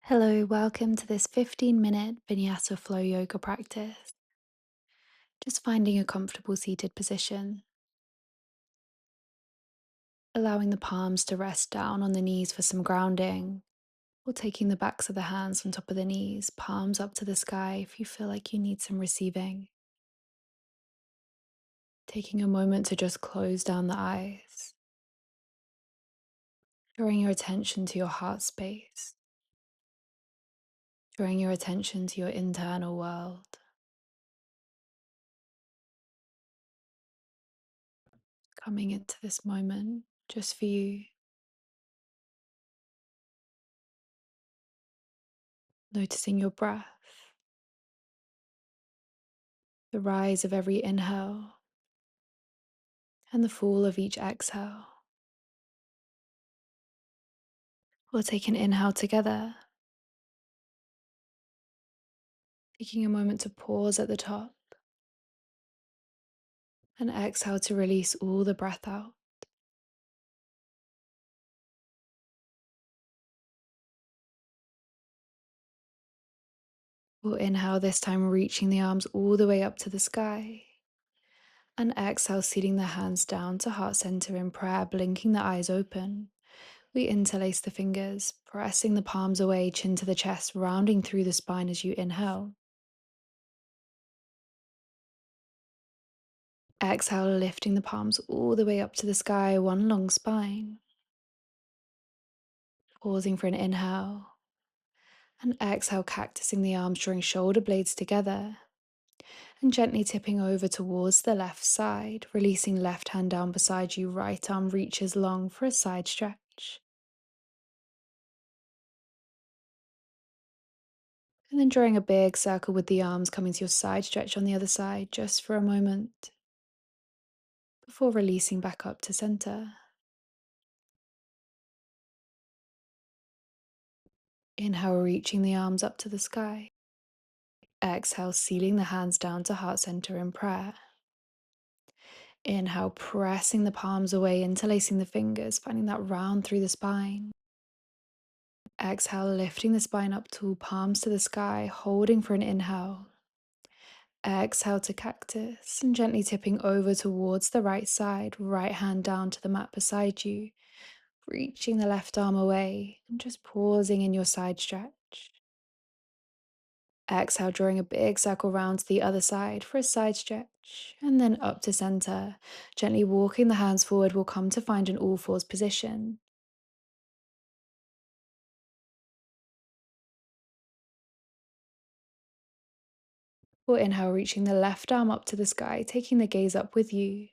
Hello, welcome to this 15-minute Vinyasa flow yoga practice. Just finding a comfortable seated position, allowing the palms to rest down on the knees for some grounding, or taking the backs of the hands on top of the knees, palms up to the sky if you feel like you need some receiving. Taking a moment to just close down the eyes, drawing your attention to your heart space, drawing your attention to your internal world, coming into this moment just for you, noticing your breath, the rise of every inhale and the fall of each exhale. We'll take an inhale together, taking a moment to pause at the top, and exhale to release all the breath out. We'll inhale this time, reaching the arms all the way up to the sky. And exhale, seating the hands down to heart center in prayer, blinking the eyes open. We interlace the fingers, pressing the palms away, chin to the chest, rounding through the spine as you inhale. Exhale, lifting the palms all the way up to the sky, one long spine. Pausing for an inhale. And exhale, cactusing the arms, drawing shoulder blades together. And gently tipping over towards the left side, releasing left hand down beside you, right arm reaches long for a side stretch. And then drawing a big circle with the arms, coming to your side stretch on the other side, just for a moment, before releasing back up to center. Inhale, reaching the arms up to the sky. Exhale, sealing the hands down to heart center in prayer. Inhale, pressing the palms away, interlacing the fingers, finding that round through the spine. Exhale, lifting the spine up tall, palms to the sky, holding for an inhale. Exhale to cactus and gently tipping over towards the right side, right hand down to the mat beside you, reaching the left arm away and just pausing in your side stretch. Exhale, drawing a big circle round to the other side for a side stretch, and then up to center. Gently walking the hands forward, will come to find an all fours position. Or inhale, reaching the left arm up to the sky, taking the gaze up with you.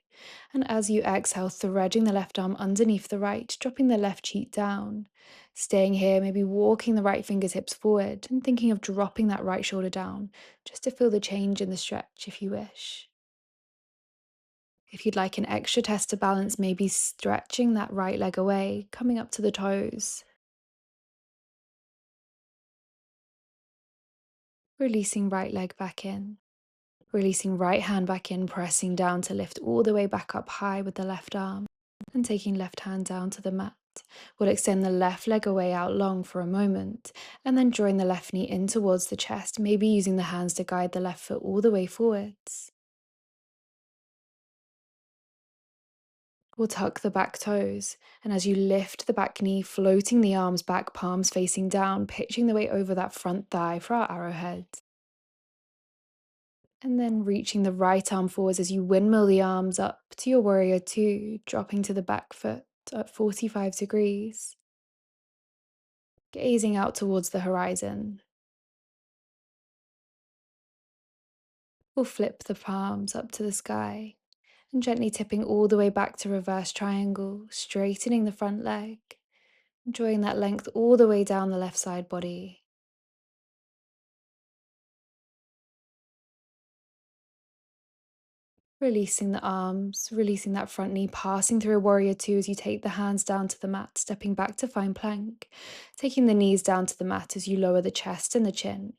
And as you exhale, threading the left arm underneath the right, dropping the left cheek down. Staying here, maybe walking the right fingertips forward and thinking of dropping that right shoulder down, just to feel the change in the stretch if you wish. If you'd like an extra test to balance, maybe stretching that right leg away, coming up to the toes, releasing right leg back in. Releasing right hand back in, pressing down to lift all the way back up high with the left arm, and taking left hand down to the mat. We'll extend the left leg away out long for a moment, and then drawing the left knee in towards the chest, maybe using the hands to guide the left foot all the way forwards. We'll tuck the back toes, and as you lift the back knee, floating the arms back, palms facing down, pitching the weight over that front thigh for our arrowhead. And then reaching the right arm forwards as you windmill the arms up to your warrior two, dropping to the back foot at 45 degrees, gazing out towards the horizon. We'll flip the palms up to the sky and gently tipping all the way back to reverse triangle, straightening the front leg, drawing that length all the way down the left side body. Releasing the arms, releasing that front knee, passing through a warrior two as you take the hands down to the mat, stepping back to find plank, taking the knees down to the mat as you lower the chest and the chin.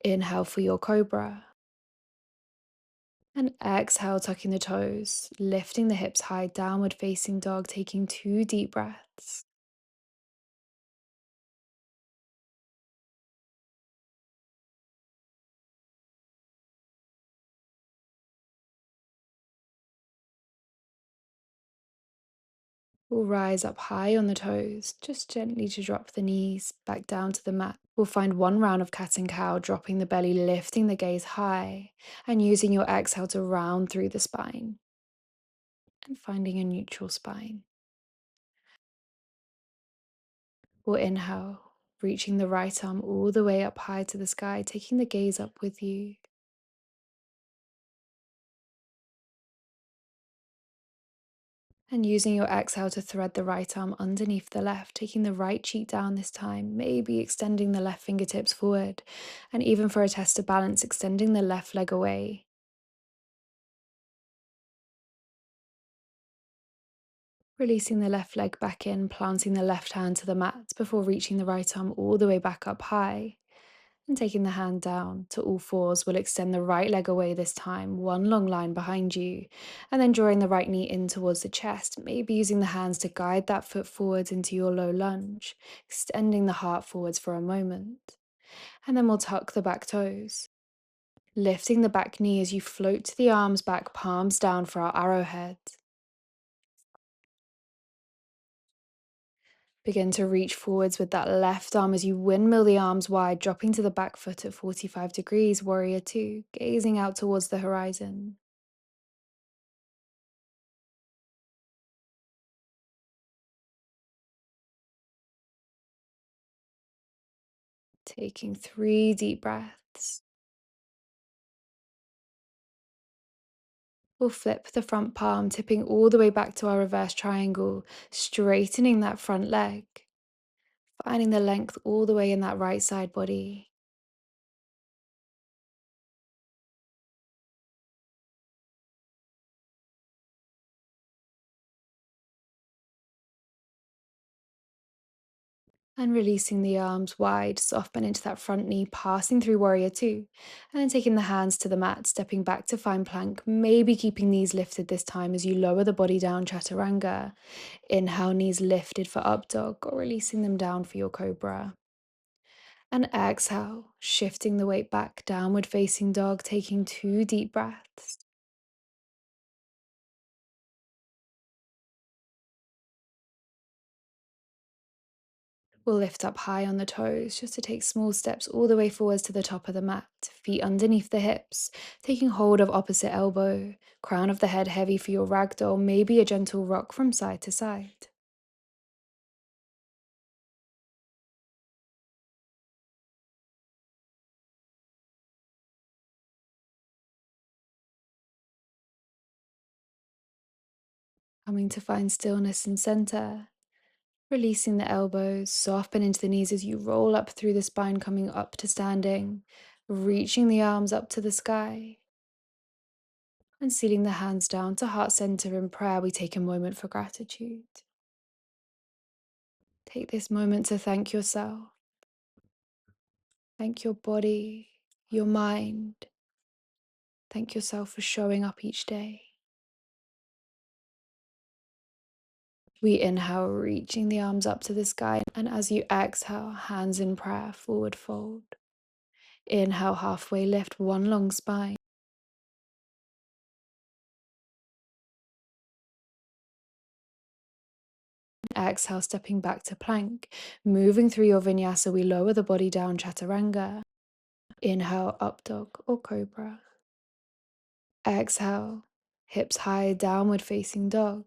Inhale for your cobra. And exhale, tucking the toes, lifting the hips high, downward facing dog, taking two deep breaths. We'll rise up high on the toes, just gently to drop the knees back down to the mat. We'll find one round of cat and cow, dropping the belly, lifting the gaze high, and using your exhale to round through the spine and finding a neutral spine. We'll inhale, reaching the right arm all the way up high to the sky, taking the gaze up with you. And using your exhale to thread the right arm underneath the left, taking the right cheek down this time, maybe extending the left fingertips forward, and even for a test of balance, extending the left leg away. Releasing the left leg back in, planting the left hand to the mat before reaching the right arm all the way back up high. And taking the hand down to all fours, we'll extend the right leg away this time, one long line behind you, and then drawing the right knee in towards the chest, maybe using the hands to guide that foot forwards into your low lunge, extending the heart forwards for a moment. And then we'll tuck the back toes, lifting the back knee as you float the arms back, palms down for our arrowhead. Begin to reach forwards with that left arm as you windmill the arms wide, dropping to the back foot at 45 degrees, warrior two, gazing out towards the horizon. Taking 3 deep breaths. We'll flip the front palm, tipping all the way back to our reverse triangle, straightening that front leg, finding the length all the way in that right side body. And releasing the arms wide, soft bend into that front knee, passing through warrior two. And then taking the hands to the mat, stepping back to find plank, maybe keeping knees lifted this time as you lower the body down, chaturanga. Inhale, knees lifted for up dog, or releasing them down for your cobra. And exhale, shifting the weight back, downward facing dog, taking 2 deep breaths. We'll lift up high on the toes just to take small steps all the way forwards to the top of the mat, feet underneath the hips, taking hold of opposite elbow, crown of the head heavy for your ragdoll, maybe a gentle rock from side to side. Coming to find stillness and center, releasing the elbows, soften into the knees as you roll up through the spine, coming up to standing, reaching the arms up to the sky. And sealing the hands down to heart center in prayer, we take a moment for gratitude. Take this moment to thank yourself, thank your body, your mind. Thank yourself for showing up each day. We inhale, reaching the arms up to the sky. And as you exhale, hands in prayer, forward fold. Inhale, halfway lift, one long spine. Exhale, stepping back to plank. Moving through your vinyasa, we lower the body down, chaturanga. Inhale, up dog or cobra. Exhale, hips high, downward facing dog.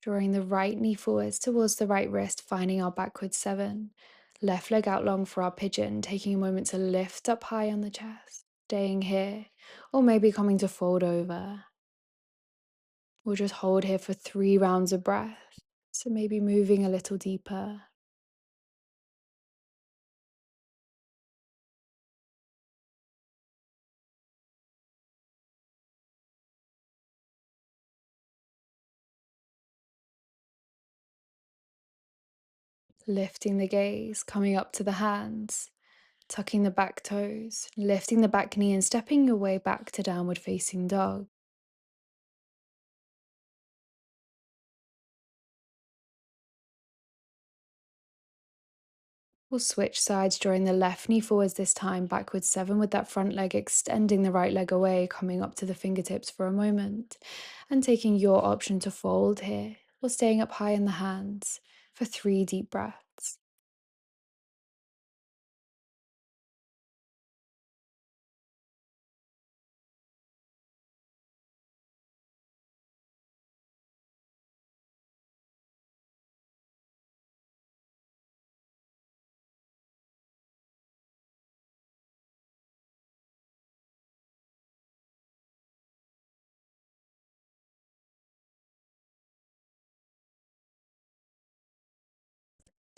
Drawing the right knee forwards towards the right wrist, finding our backward seven. Left leg out long for our pigeon, taking a moment to lift up high on the chest, staying here, or maybe coming to fold over. We'll just hold here for 3 rounds of breath. So maybe moving a little deeper. Lifting the gaze, coming up to the hands. Tucking the back toes, lifting the back knee, and stepping your way back to downward facing dog. We'll switch sides, drawing the left knee forwards this time, backwards 7 with that front leg, extending the right leg away, coming up to the fingertips for a moment, and taking your option to fold here, or staying up high in the hands for 3 deep breaths.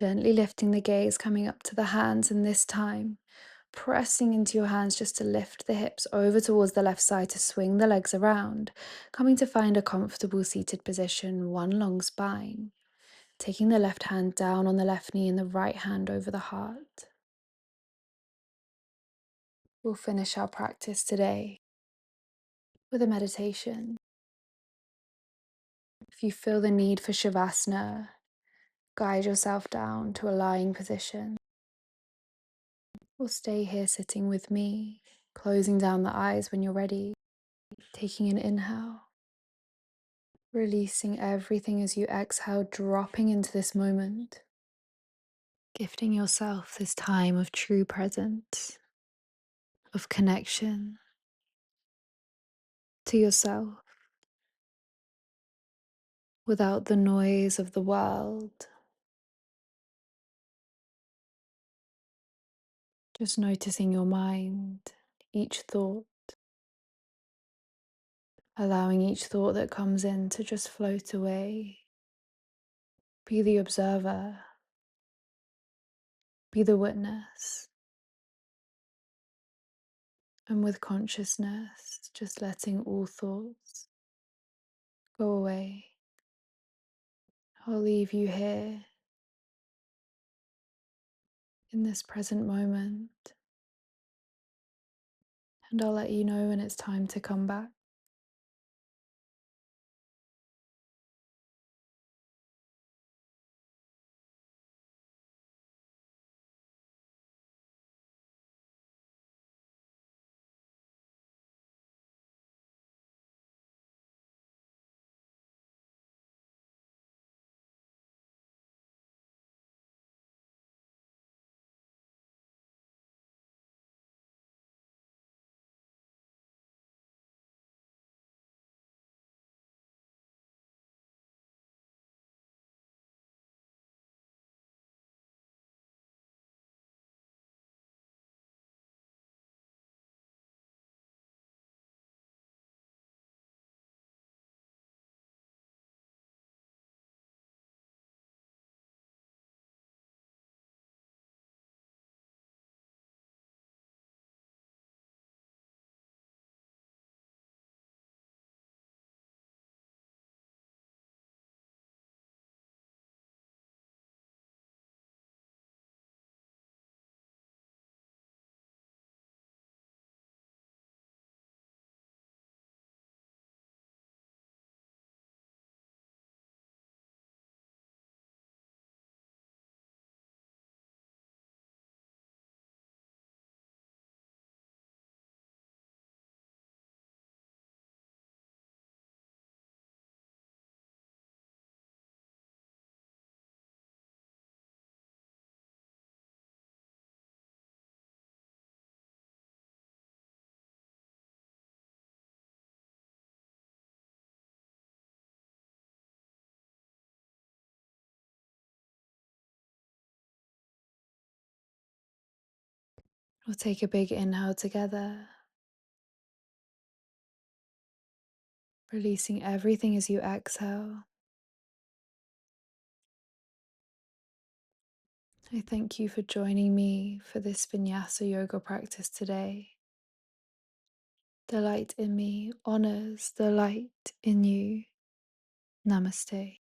Gently lifting the gaze, coming up to the hands, and this time pressing into your hands just to lift the hips over towards the left side to swing the legs around, coming to find a comfortable seated position, one long spine. Taking the left hand down on the left knee and the right hand over the heart. We'll finish our practice today with a meditation. If you feel the need for Shavasana, guide yourself down to a lying position. Or stay here sitting with me, closing down the eyes when you're ready, taking an inhale, releasing everything as you exhale, dropping into this moment, gifting yourself this time of true presence, of connection to yourself, without the noise of the world. Just noticing your mind, each thought, allowing each thought that comes in to just float away. Be the observer, be the witness, and with consciousness, just letting all thoughts go away. I'll leave you here in this present moment, and I'll let you know when it's time to come back. We'll take a big inhale together, releasing everything as you exhale. I thank you for joining me for this Vinyasa yoga practice today. The light in me honors the light in you. Namaste.